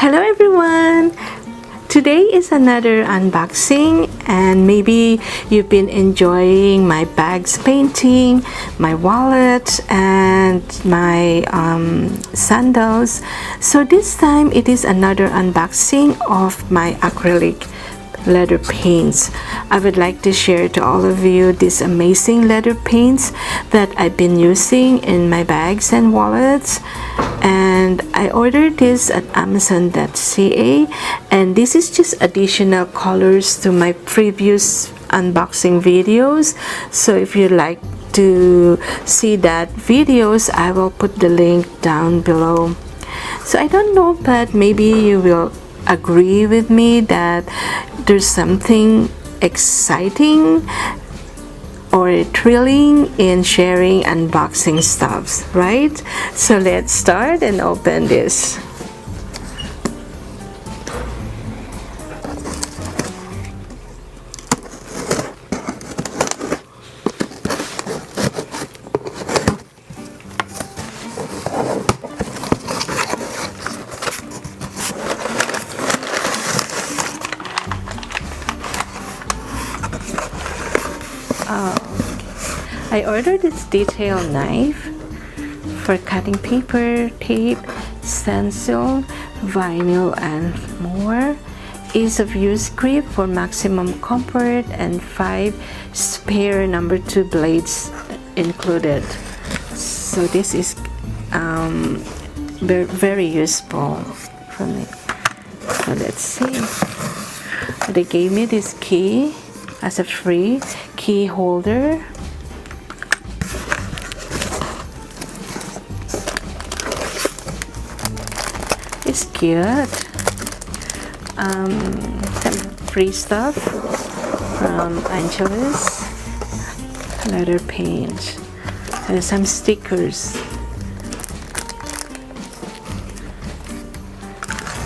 Hello everyone! Today is another unboxing, and maybe you've been enjoying my bags painting, my wallet, and my sandals. So this time it is another unboxing of my acrylic leather paints. I would like to share to all of you these amazing leather paints that I've been using in my bags and wallets. And I ordered this at amazon.ca, and this is just additional colors to my previous unboxing videos. So if you'd like to see that videos, I will put the link down below. So I don't know, but maybe you will agree with me that there's something exciting or thrilling in sharing unboxing stuffs, right? So let's start and open this. I ordered this detail knife for cutting paper, tape, stencil, vinyl, and more. Ease of use grip for maximum comfort, and 5 spare number 2 blades included. So this is very useful for me. So let's see. They gave me this key as a free key holder. It's cute. Some free stuff from Angelus Leather Paints. There's some stickers.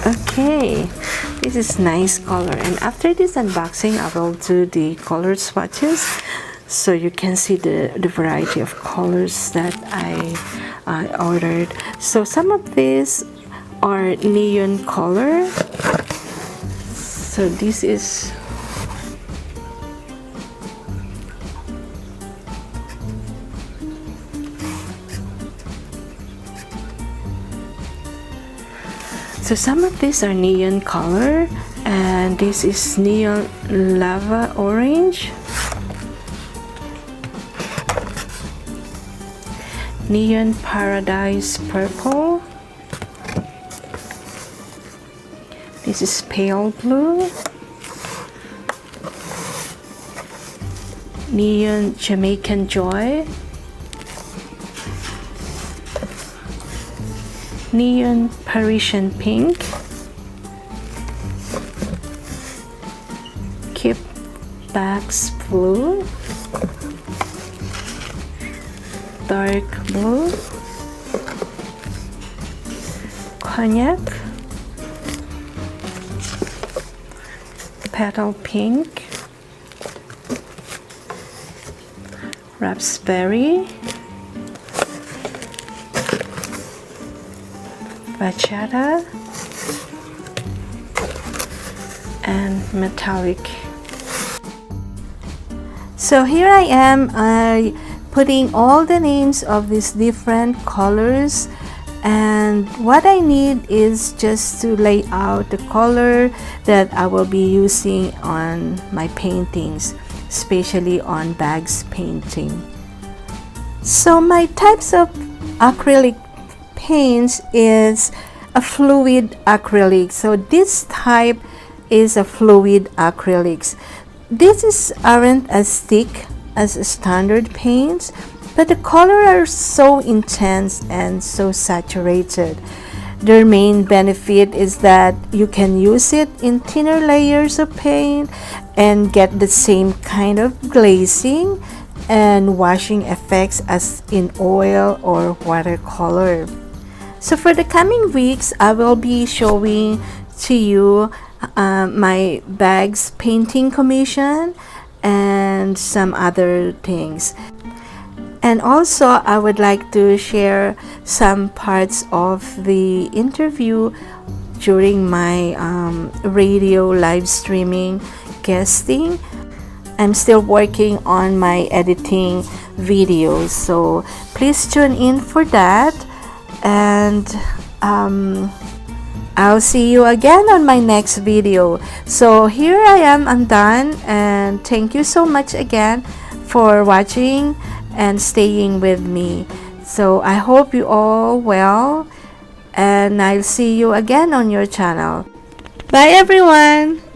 Okay, this is nice color, and after this unboxing I will do the color swatches so you can see the variety of colors that I ordered. So some of these are neon color. So this is some of these are neon color, and this is neon lava orange, neon paradise purple, this is pale blue, neon Jamaican joy, neon Parisian pink, keep backs blue, dark blue, cognac, petal pink, raspberry, bachata, and metallic. So here I am putting all the names of these different colors, and what I need is just to lay out the color that I will be using on my paintings, especially on bags painting. So my types of acrylic paints is a fluid acrylic. So this type is a fluid acrylics. These aren't as thick as standard paints, but the color are so intense and so saturated. Their main benefit is that you can use it in thinner layers of paint and get the same kind of glazing and washing effects as in oil or watercolor. So for the coming weeks, I will be showing to you my bags painting commission and some other things. And also I would like to share some parts of the interview during my radio live streaming guesting. I'm still working on my editing videos, so please tune in for that, and I'll see you again on my next video. So here I am, I'm done, and thank you so much again for watching and staying with me. So I hope you all well, and I'll see you again on your channel. Bye everyone!